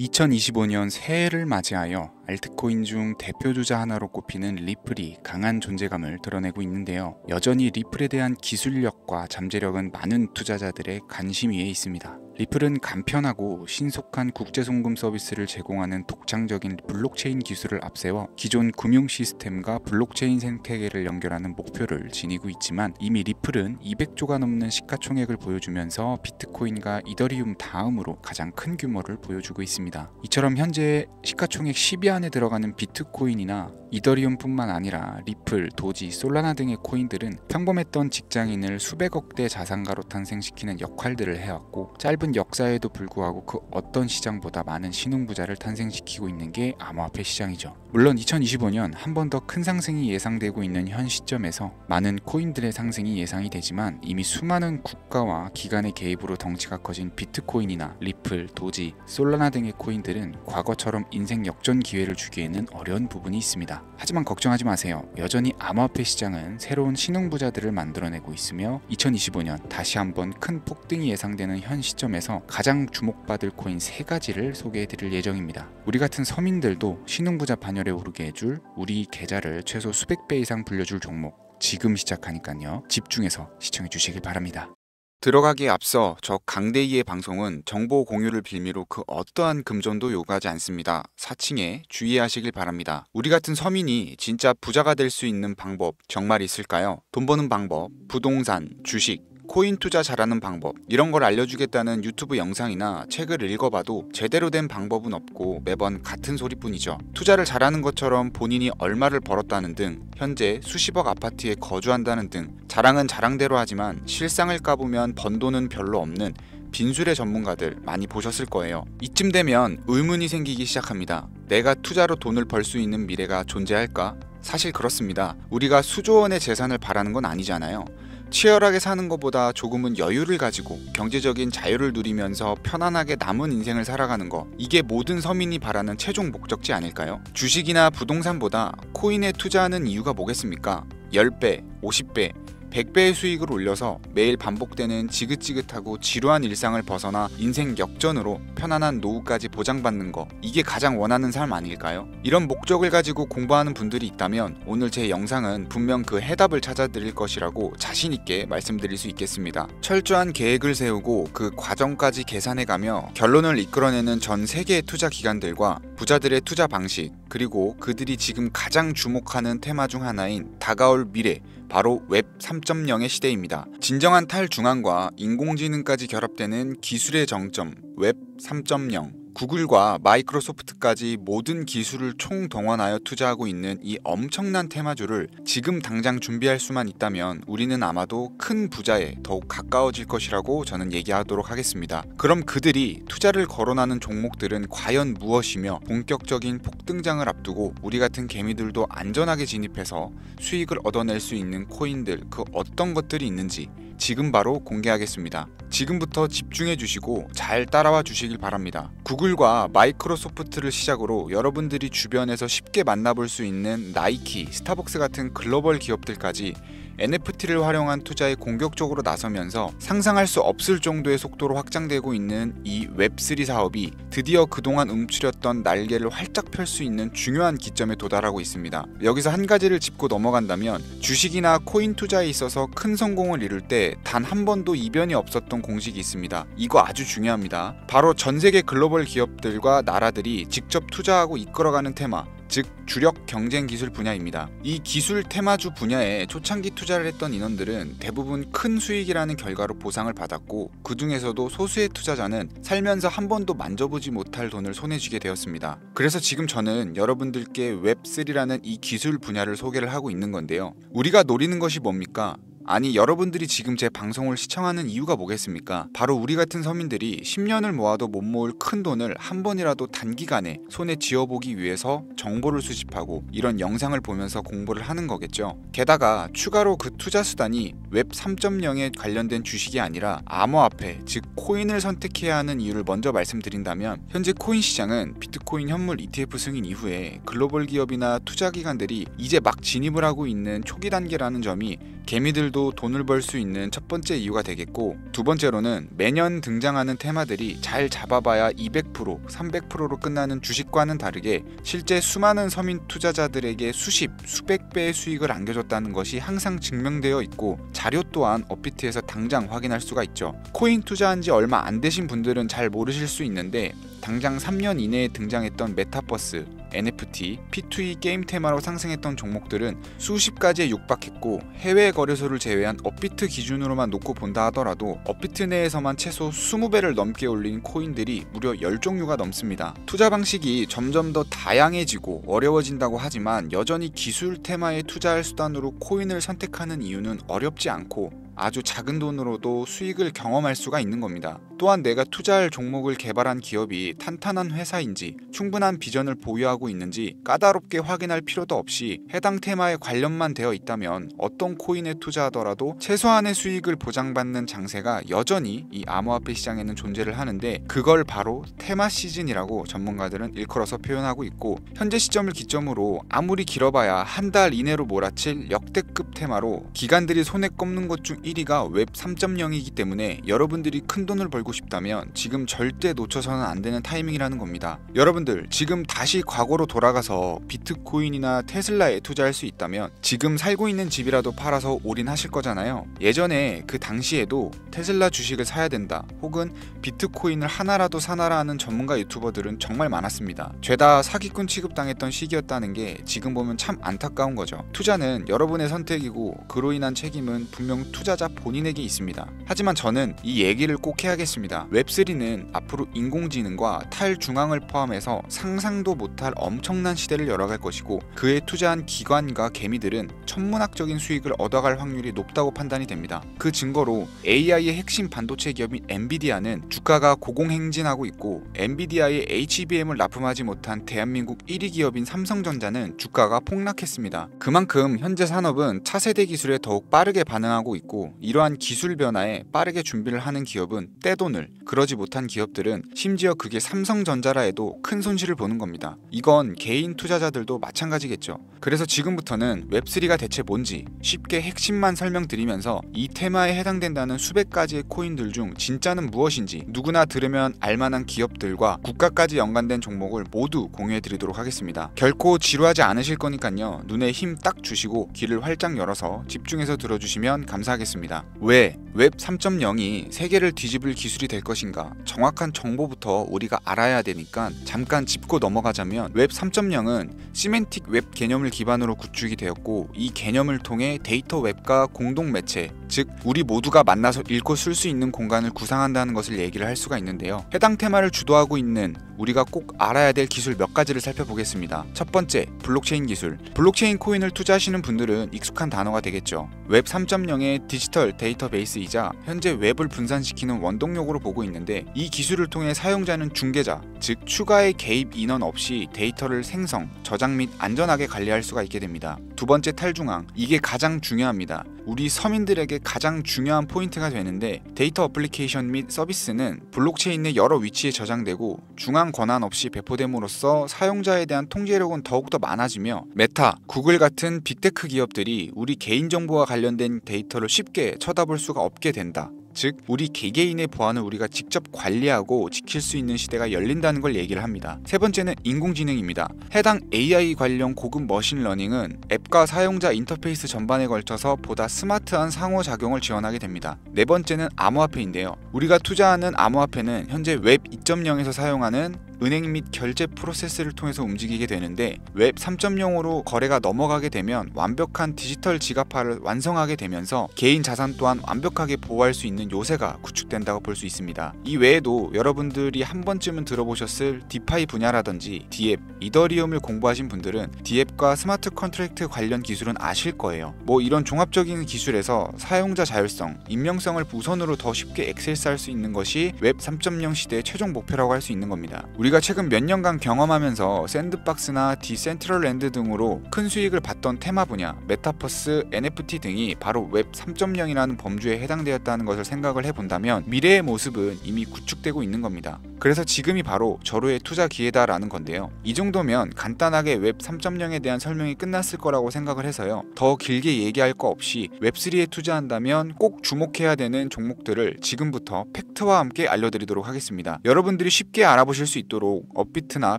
2025년 새해를 맞이하여 알트코인 중 대표주자 하나로 꼽히는 리플이 강한 존재감을 드러내고 있는데요. 여전히 리플에 대한 기술력과 잠재력은 많은 투자자들의 관심 위에 있습니다. 리플은 간편하고 신속한 국제송금 서비스를 제공하는 독창적인 블록체인 기술을 앞세워 기존 금융 시스템과 블록체인 생태계를 연결하는 목표를 지니고 있지만, 이미 리플은 200조가 넘는 시가총액을 보여주면서 비트코인과 이더리움 다음으로 가장 큰 규모를 보여주고 있습니다. 이처럼 현재 시가총액 10위 안에 들어가는 비트코인이나 이더리움뿐만 아니라 리플, 도지, 솔라나 등의 코인들은 평범했던 직장인을 수백억대 자산가로 탄생시키는 역할들을 해왔고, 짧은 역사에도 불구하고 그 어떤 시장보다 많은 신흥부자를 탄생시키고 있는 게 암호화폐 시장이죠. 물론 2025년 한 번 더 큰 상승이 예상되고 있는 현 시점에서 많은 코인들의 상승이 예상이 되지만, 이미 수많은 국가와 기관의 개입으로 덩치가 커진 비트코인이나 리플, 도지, 솔라나 등의 코인들은 과거처럼 인생 역전 기회를 주기에는 어려운 부분이 있습니다. 하지만 걱정하지 마세요. 여전히 암호화폐 시장은 새로운 신흥부자들을 만들어내고 있으며 2025년 다시 한번 큰 폭등이 예상되는 현 시점에서 가장 주목받을 코인 3가지를 소개해드릴 예정입니다. 우리 같은 서민들도 신흥부자 반열에 오르게 해줄, 우리 계좌를 최소 수백 배 이상 불려줄 종목, 지금 시작하니까요. 집중해서 시청해 주시길 바랍니다. 들어가기에 앞서 저 강대희의 방송은 정보 공유를 빌미로 그 어떠한 금전도 요구하지 않습니다. 사칭에 주의하시길 바랍니다. 우리 같은 서민이 진짜 부자가 될 수 있는 방법 정말 있을까요? 돈 버는 방법, 부동산, 주식, 코인 투자 잘하는 방법, 이런 걸 알려주겠다는 유튜브 영상이나 책을 읽어봐도 제대로 된 방법은 없고 매번 같은 소리뿐이죠. 투자를 잘하는 것처럼 본인이 얼마를 벌었다는 등, 현재 수십억 아파트에 거주한다는 등 자랑은 자랑대로 하지만 실상을 까보면 번 돈은 별로 없는 빈술의 전문가들 많이 보셨을 거예요. 이쯤 되면 의문이 생기기 시작합니다. 내가 투자로 돈을 벌 수 있는 미래가 존재할까? 사실 그렇습니다. 우리가 수조 원의 재산을 바라는 건 아니잖아요. 치열하게 사는 것보다 조금은 여유를 가지고 경제적인 자유를 누리면서 편안하게 남은 인생을 살아가는 거, 이게 모든 서민이 바라는 최종 목적지 아닐까요? 주식이나 부동산보다 코인에 투자하는 이유가 뭐겠습니까? 10배, 50배, 100배의 수익을 올려서 매일 반복되는 지긋지긋하고 지루한 일상을 벗어나 인생 역전으로 편안한 노후까지 보장받는 거, 이게 가장 원하는 삶 아닐까요? 이런 목적을 가지고 공부하는 분들이 있다면 오늘 제 영상은 분명 그 해답을 찾아드릴 것이라고 자신있게 말씀드릴 수 있겠습니다. 철저한 계획을 세우고 그 과정까지 계산해가며 결론을 이끌어내는 전 세계의 투자 기관들과 부자들의 투자 방식, 그리고 그들이 지금 가장 주목하는 테마 중 하나인 다가올 미래, 바로 웹 3.0의 시대입니다. 진정한 탈중앙과 인공지능까지 결합되는 기술의 정점, 웹 3.0. 구글과 마이크로소프트까지 모든 기술을 총동원하여 투자하고 있는 이 엄청난 테마주를 지금 당장 준비할 수만 있다면 우리는 아마도 큰 부자에 더욱 가까워질 것이라고 저는 얘기하도록 하겠습니다. 그럼 그들이 투자를 거론하는 종목들은 과연 무엇이며, 본격적인 폭등장을 앞두고 우리 같은 개미들도 안전하게 진입해서 수익을 얻어낼 수 있는 코인들, 그 어떤 것들이 있는지 지금 바로 공개하겠습니다. 지금부터 집중해 주시고 잘 따라와 주시길 바랍니다. 구글과 마이크로소프트를 시작으로 여러분들이 주변에서 쉽게 만나볼 수 있는 나이키, 스타벅스 같은 글로벌 기업들까지 NFT를 활용한 투자에 공격적으로 나서면서 상상할 수 없을 정도의 속도로 확장되고 있는 이 웹3 사업이 드디어 그동안 움츠렸던 날개를 활짝 펼 수 있는 중요한 기점에 도달하고 있습니다. 여기서 한 가지를 짚고 넘어간다면, 주식이나 코인 투자에 있어서 큰 성공을 이룰 때 단 한 번도 이변이 없었던 공식이 있습니다. 이거 아주 중요합니다. 바로 전 세계 글로벌 기업들과 나라들이 직접 투자하고 이끌어가는 테마, 즉 주력 경쟁 기술 분야입니다. 이 기술 테마주 분야에 초창기 투자를 했던 인원들은 대부분 큰 수익이라는 결과로 보상을 받았고, 그 중에서도 소수의 투자자는 살면서 한 번도 만져보지 못할 돈을 손에 쥐게 되었습니다. 그래서 지금 저는 여러분들께 웹3라는 이 기술 분야를 소개를 하고 있는 건데요. 우리가 노리는 것이 뭡니까? 아니, 여러분들이 지금 제 방송을 시청하는 이유가 뭐겠습니까? 바로 우리 같은 서민들이 10년을 모아도 못 모을 큰 돈을 한 번이라도 단기간에 손에 쥐어보기 위해서 정보를 수집하고 이런 영상을 보면서 공부를 하는 거겠죠. 게다가 추가로 그 투자 수단이 웹 3.0에 관련된 주식이 아니라 암호화폐, 즉 코인을 선택해야 하는 이유를 먼저 말씀드린다면, 현재 코인 시장은 비트코인 현물 ETF 승인 이후에 글로벌 기업이나 투자기관들이 이제 막 진입을 하고 있는 초기 단계라는 점이 개미들도 돈을 벌 수 있는 첫 번째 이유가 되겠고, 두 번째로는 매년 등장하는 테마들이 잘 잡아봐야 200%, 300%로 끝나는 주식과는 다르게 실제 수많은 서민 투자자들에게 수십, 수백 배의 수익을 안겨줬다는 것이 항상 증명되어 있고, 자료 또한 업비트에서 당장 확인할 수가 있죠. 코인 투자한 지 얼마 안 되신 분들은 잘 모르실 수 있는데, 당장 3년 이내에 등장했던 메타버스, NFT, P2E 게임 테마로 상승했던 종목들은 수십 가지에 육박했고, 해외 거래소를 제외한 업비트 기준으로만 놓고 본다 하더라도 업비트 내에서만 최소 20배를 넘게 올린 코인들이 무려 10종류가 넘습니다. 투자 방식이 점점 더 다양해지고 어려워진다고 하지만 여전히 기술 테마에 투자할 수단으로 코인을 선택하는 이유는 어렵지 않고 아주 작은 돈으로도 수익을 경험할 수가 있는 겁니다. 또한 내가 투자할 종목을 개발한 기업이 탄탄한 회사인지, 충분한 비전을 보유하고 있는지 까다롭게 확인할 필요도 없이 해당 테마에 관련만 되어 있다면 어떤 코인에 투자하더라도 최소한의 수익을 보장받는 장세가 여전히 이 암호화폐 시장에는 존재를 하는데, 그걸 바로 테마 시즌이라고 전문가들은 일컬어서 표현하고 있고, 현재 시점을 기점으로 아무리 길어봐야 한 달 이내로 몰아칠 역대급 테마로 기관들이 손에 꼽는 것 중 1위가 웹 3.0이기 때문에 여러분들이 큰돈을 벌고 싶다면 지금 절대 놓쳐서는 안 되는 타이밍이라는 겁니다. 여러분들 지금 다시 과거로 돌아가서 비트코인이나 테슬라에 투자할 수 있다면 지금 살고 있는 집이라도 팔아서 올인하실 거잖아요. 예전에 그 당시에도 테슬라 주식을 사야 된다, 혹은 비트코인을 하나라도 사놔라 하는 전문가 유튜버들은 정말 많았습니다. 죄다 사기꾼 취급당했던 시기였다는 게 지금 보면 참 안타까운 거죠. 투자는 여러분의 선택이고 그로 인한 책임은 분명 투자자 본인에게 있습니다. 하지만 저는 이 얘기를 꼭 해야겠습니다. 웹3는 앞으로 인공지능과 탈중앙을 포함해서 상상도 못할 엄청난 시대를 열어갈 것이고, 그에 투자한 기관과 개미들은 천문학적인 수익을 얻어갈 확률이 높다고 판단이 됩니다. 그 증거로 AI의 핵심 반도체 기업인 엔비디아는 주가가 고공행진하고 있고, 엔비디아의 HBM을 납품하지 못한 대한민국 1위 기업인 삼성전자는 주가가 폭락했습니다. 그만큼 현재 산업은 차세대 기술에 더욱 빠르게 반응하고 있고, 이러한 기술 변화에 빠르게 준비를 하는 기업은 떼돈을, 그러지 못한 기업들은 심지어 그게 삼성전자라 해도 큰 손실을 보는 겁니다. 이건 개인 투자자들도 마찬가지겠죠. 그래서 지금부터는 웹3가 대체 뭔지 쉽게 핵심만 설명드리면서 이 테마에 해당된다는 수백 가지의 코인들 중 진짜는 무엇인지 누구나 들으면 알만한 기업들과 국가까지 연관된 종목을 모두 공유해드리도록 하겠습니다. 결코 지루하지 않으실 거니까요, 눈에 힘 딱 주시고 귀를 활짝 열어서 집중해서 들어주시면 감사하겠습니다. 왜 웹 3.0이 세계를 뒤집을 기술이 될 것인가, 정확한 정보부터 우리가 알아야 되니까 잠깐 짚고 넘어가자면, 웹 3.0은 시멘틱 웹 개념을 기반으로 구축이 되었고, 이 개념을 통해 데이터 웹과 공동 매체, 즉 우리 모두가 만나서 읽고 쓸 수 있는 공간을 구상한다는 것을 얘기를 할 수가 있는데요. 해당 테마를 주도하고 있는 우리가 꼭 알아야 될 기술 몇 가지를 살펴보겠습니다. 첫 번째, 블록체인 기술. 블록체인 코인을 투자하시는 분들은 익숙한 단어가 되겠죠. 웹 3.0의 디지털 데이터베이스이자 현재 웹을 분산시키는 원동력으로 보고 있는데, 이 기술을 통해 사용자는 중개자, 즉 추가의 개입 인원 없이 데이터를 생성, 저장 및 안전하게 관리할 수가 있게 됩니다. 두 번째, 탈중앙. 이게 가장 중요합니다. 우리 서민들에게 가장 중요한 포인트가 되는데, 데이터 어플리케이션 및 서비스는 블록체인 내 여러 위치에 저장되고 중앙 권한 없이 배포됨으로써 사용자에 대한 통제력은 더욱더 많아지며, 메타, 구글 같은 빅테크 기업들이 우리 개인정보와 관련된 데이터를 쉽게 쳐다볼 수가 없게 된다. 즉 우리 개개인의 보안을 우리가 직접 관리하고 지킬 수 있는 시대가 열린다는 걸 얘기를 합니다. 세 번째는 인공지능입니다. 해당 AI 관련 고급 머신러닝은 앱과 사용자 인터페이스 전반에 걸쳐서 보다 스마트한 상호작용을 지원하게 됩니다. 네 번째는 암호화폐인데요. 우리가 투자하는 암호화폐는 현재 웹 2.0에서 사용하는 은행 및 결제 프로세스를 통해서 움직이게 되는데, 웹 3.0으로 거래가 넘어가게 되면 완벽한 디지털 지갑화를 완성하게 되면서 개인 자산 또한 완벽하게 보호할 수 있는 요새가 구축된다고 볼 수 있습니다. 이 외에도 여러분들이 한 번쯤은 들어보셨을 디파이 분야라든지 디앱, 이더리움을 공부하신 분들은 디앱과 스마트 컨트랙트 관련 기술은 아실 거예요. 이런 종합적인 기술에서 사용자 자율성, 익명성을 우선으로 더 쉽게 액세스할 수 있는 것이 웹 3.0 시대의 최종 목표라고 할 수 있는 겁니다. 우리가 최근 몇 년간 경험하면서 샌드박스나 디센트럴랜드 등으로 큰 수익을 봤던 테마 분야, 메타버스, NFT 등이 바로 웹 3.0이라는 범주에 해당되었다는 것을 생각을 해본다면 미래의 모습은 이미 구축되고 있는 겁니다. 그래서 지금이 바로 절호의 투자 기회다라는 건데요. 이 정도면 간단하게 웹 3.0에 대한 설명이 끝났을 거라고 생각을 해서요. 더 길게 얘기할 거 없이 웹3에 투자한다면 꼭 주목해야 되는 종목들을 지금부터 팩트와 함께 알려드리도록 하겠습니다. 여러분들이 쉽게 알아보실 수 있도록 업비트나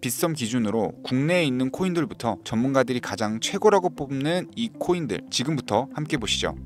빗썸 기준으로 국내에 있는 코인들부터 전문가들이 가장 최고라고 뽑는 이 코인들 지금부터 함께 보시죠.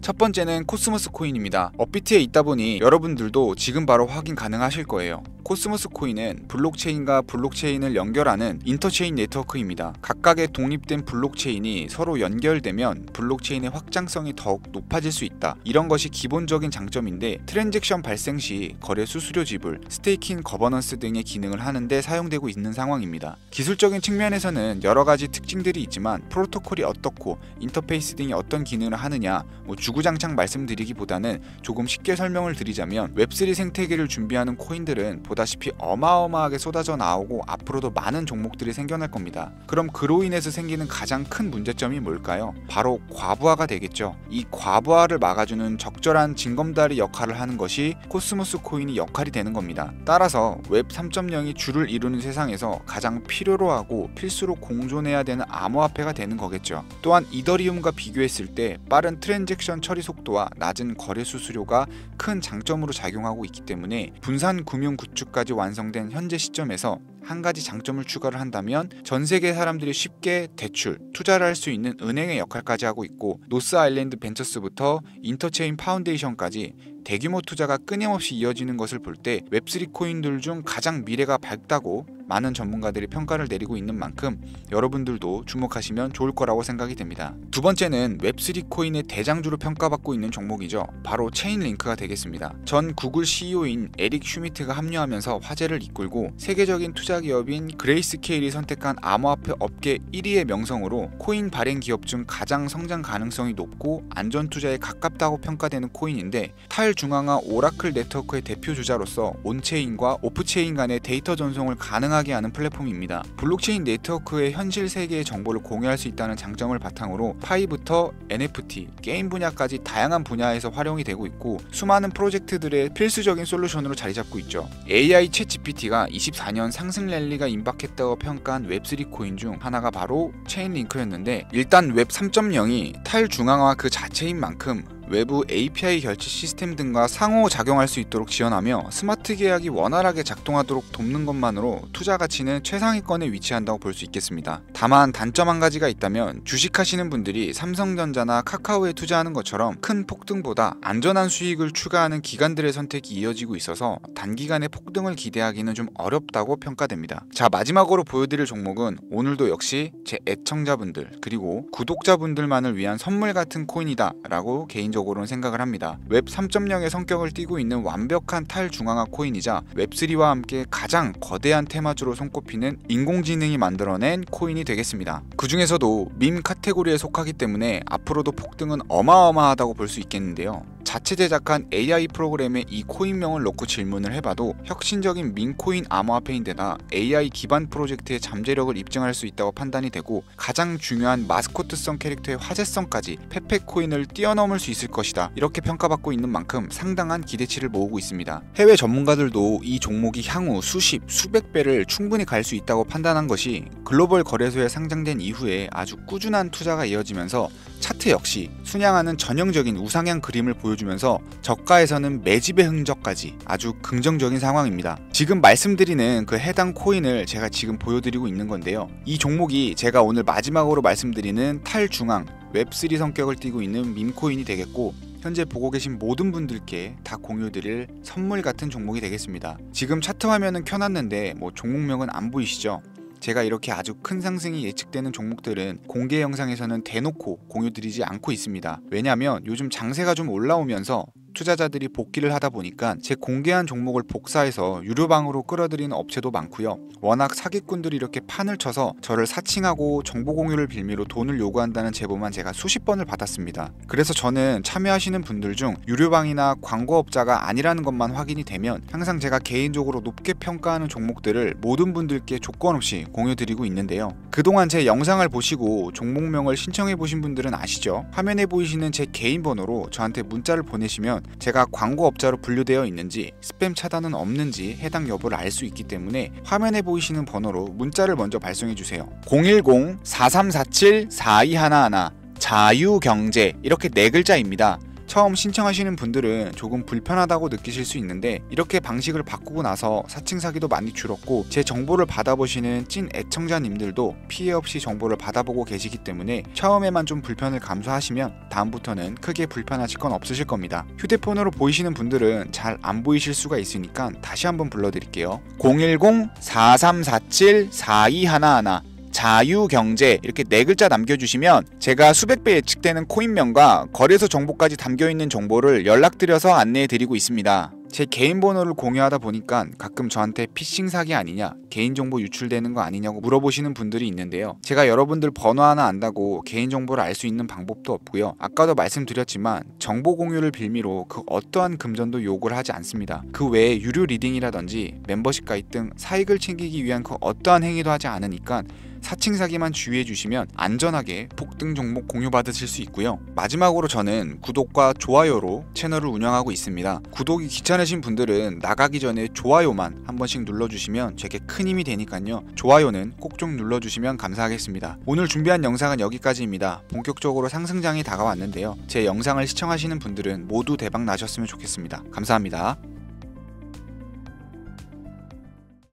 첫 번째는 코스모스 코인입니다. 업비트에 있다 보니 여러분들도 지금 바로 확인 가능하실 거예요. 코스모스 코인은 블록체인과 블록체인을 연결하는 인터체인 네트워크입니다. 각각의 독립된 블록체인이 서로 연결되면 블록체인의 확장성이 더욱 높아질 수 있다. 이런 것이 기본적인 장점인데 트랜잭션 발생 시 거래 수수료 지불, 스테이킹 거버넌스 등의 기능을 하는데 사용되고 있는 상황입니다. 기술적인 측면에서는 여러 가지 특징들이 있지만 프로토콜이 어떻고 인터페이스 등이 어떤 기능을 하느냐 주구장창 말씀드리기보다는 조금 쉽게 설명을 드리자면 웹3 생태계를 준비하는 코인들은 보다시피 어마어마하게 쏟아져 나오고 앞으로도 많은 종목들이 생겨날 겁니다. 그럼 그로 인해서 생기는 가장 큰 문제점이 뭘까요? 바로 과부하가 되겠죠. 이 과부하를 막아주는 적절한 징검다리 역할을 하는 것이 코스모스 코인이 역할이 되는 겁니다. 따라서 웹 3.0이 주를 이루는 세상에서 가장 필요로 하고 필수로 공존해야 되는 암호화폐가 되는 거겠죠. 또한 이더리움과 비교했을 때 빠른 트랜잭션 처리 속도와 낮은 거래 수수료가 큰 장점으로 작용하고 있기 때문에 분산 금융 구축까지 완성된 현재 시점에서 한 가지 장점을 추가를 한다면 전 세계 사람들이 쉽게 대출, 투자를 할 수 있는 은행의 역할까지 하고 있고 노스 아일랜드 벤처스부터 인터체인 파운데이션까지 대규모 투자가 끊임없이 이어지는 것을 볼 때 웹3 코인들 중 가장 미래가 밝다고 많은 전문가들이 평가를 내리고 있는 만큼 여러분들도 주목하시면 좋을 거라고 생각이 됩니다. 두 번째는 웹3 코인의 대장주로 평가받고 있는 종목이죠. 바로 체인링크가 되겠습니다. 전 구글 CEO인 에릭 슈미트가 합류하면서 화제를 이끌고 세계적인 투자 기업인 그레이스케일이 선택한 암호화폐 업계 1위의 명성으로 코인 발행 기업 중 가장 성장 가능성이 높고 안전 투자에 가깝다고 평가되는 코인인데 탈중앙화 오라클 네트워크의 대표 주자로서 온체인과 오프체인 간의 데이터 전송을 가능하게 하는 플랫폼입니다. 블록체인 네트워크의 현실 세계의 정보를 공유할 수 있다는 장점을 바탕으로 파이부터 NFT, 게임 분야까지 다양한 분야에서 활용이 되고 있고 수많은 프로젝트들의 필수적인 솔루션으로 자리 잡고 있죠. AI 챗 GPT가 24년 상승 랠리가 임박했다고 평가한 웹3 코인 중 하나가 바로 체인링크였는데 일단 웹 3.0이 탈중앙화 그 자체인 만큼 외부 API 결제 시스템 등과 상호작용할 수 있도록 지원하며 스마트 계약이 원활하게 작동하도록 돕는 것만으로 투자 가치는 최상위권에 위치한다고 볼 수 있겠습니다. 다만 단점 한 가지가 있다면 주식하시는 분들이 삼성전자나 카카오에 투자하는 것처럼 큰 폭등보다 안전한 수익을 추가하는 기관들의 선택이 이어지고 있어서 단기간에 폭등을 기대하기는 좀 어렵다고 평가됩니다. 자, 마지막으로 보여드릴 종목은 오늘도 역시 제 애청자분들 그리고 구독자분들만을 위한 선물 같은 코인이다 라고 개인적으로는 생각을 합니다. 웹 3.0의 성격을 띠고 있는 완벽한 탈중앙화 코인이자 웹3와 함께 가장 거대한 테마주로 손꼽히는 인공지능이 만들어낸 코인이 되겠습니다. 그 중에서도 밈 카테고리에 속하기 때문에 앞으로도 폭등은 어마어마하다고 볼 수 있겠는데요. 자체 제작한 AI 프로그램에 이 코인명을 넣고 질문을 해봐도 혁신적인 민코인 암호화폐인데다 AI 기반 프로젝트의 잠재력을 입증할 수 있다고 판단이 되고 가장 중요한 마스코트성 캐릭터의 화제성까지 페페코인을 뛰어넘을 수 있을 것이다. 이렇게 평가받고 있는 만큼 상당한 기대치를 모으고 있습니다. 해외 전문가들도 이 종목이 향후 수십, 수백 배를 충분히 갈 수 있다고 판단한 것이 글로벌 거래소에 상장된 이후에 아주 꾸준한 투자가 이어지면서 차트 역시 순양하는 전형적인 우상향 그림을 보여주면서 저가에서는 매집의 흔적까지 아주 긍정적인 상황입니다. 지금 말씀드리는 그 해당 코인을 제가 지금 보여드리고 있는 건데요. 이 종목이 제가 오늘 마지막으로 말씀드리는 탈중앙 웹3 성격을 띠고 있는 밈코인이 되겠고 현재 보고 계신 모든 분들께 다 공유드릴 선물 같은 종목이 되겠습니다. 지금 차트 화면은 켜놨는데 종목명은 안 보이시죠? 제가 이렇게 아주 큰 상승이 예측되는 종목들은 공개 영상에서는 대놓고 공유드리지 않고 있습니다. 왜냐하면 요즘 장세가 좀 올라오면서 투자자들이 복귀를 하다 보니까 제 공개한 종목을 복사해서 유료방으로 끌어들이는 업체도 많고요. 워낙 사기꾼들이 이렇게 판을 쳐서 저를 사칭하고 정보 공유를 빌미로 돈을 요구한다는 제보만 제가 수십 번을 받았습니다. 그래서 저는 참여하시는 분들 중 유료방이나 광고업자가 아니라는 것만 확인이 되면 항상 제가 개인적으로 높게 평가하는 종목들을 모든 분들께 조건 없이 공유드리고 있는데요. 그동안 제 영상을 보시고 종목명을 신청해 보신 분들은 아시죠? 화면에 보이시는 제 개인 번호로 저한테 문자를 보내시면 제가 광고업자로 분류되어 있는지 스팸 차단은 없는지 해당 여부를 알 수 있기 때문에 화면에 보이시는 번호로 문자를 먼저 발송해 주세요. 010-4347-4211 자유경제 이렇게 4글자입니다. 처음 신청하시는 분들은 조금 불편하다고 느끼실 수 있는데 이렇게 방식을 바꾸고 나서 사칭 사기도 많이 줄었고 제 정보를 받아보시는 찐 애청자님들도 피해 없이 정보를 받아보고 계시기 때문에 처음에만 좀 불편을 감수하시면 다음부터는 크게 불편하실 건 없으실 겁니다. 휴대폰으로 보이시는 분들은 잘 안 보이실 수가 있으니까 다시 한번 불러드릴게요. 010-4347-4211 자유경제 이렇게 4글자 남겨주시면 제가 수백 배 예측되는 코인명과 거래소 정보까지 담겨있는 정보를 연락드려서 안내해드리고 있습니다. 제 개인 번호를 공유하다 보니까 가끔 저한테 피싱 사기 아니냐, 개인정보 유출되는 거 아니냐고 물어보시는 분들이 있는데요. 제가 여러분들 번호 하나 안다고 개인정보를 알 수 있는 방법도 없고요. 아까도 말씀드렸지만 정보 공유를 빌미로 그 어떠한 금전도 요구를 하지 않습니다. 그 외에 유료 리딩이라든지 멤버십 가입 등 사익을 챙기기 위한 그 어떠한 행위도 하지 않으니까 사칭 사기만 주의해 주시면 안전하게 폭등 종목 공유받으실 수 있고요. 마지막으로 저는 구독과 좋아요로 채널을 운영하고 있습니다. 구독이 귀찮으신 분들은 나가기 전에 좋아요만 한 번씩 눌러주시면 제게 큰 힘이 되니까요. 좋아요는 꼭 좀 눌러주시면 감사하겠습니다. 오늘 준비한 영상은 여기까지입니다. 본격적으로 상승장이 다가왔는데요. 제 영상을 시청하시는 분들은 모두 대박 나셨으면 좋겠습니다. 감사합니다.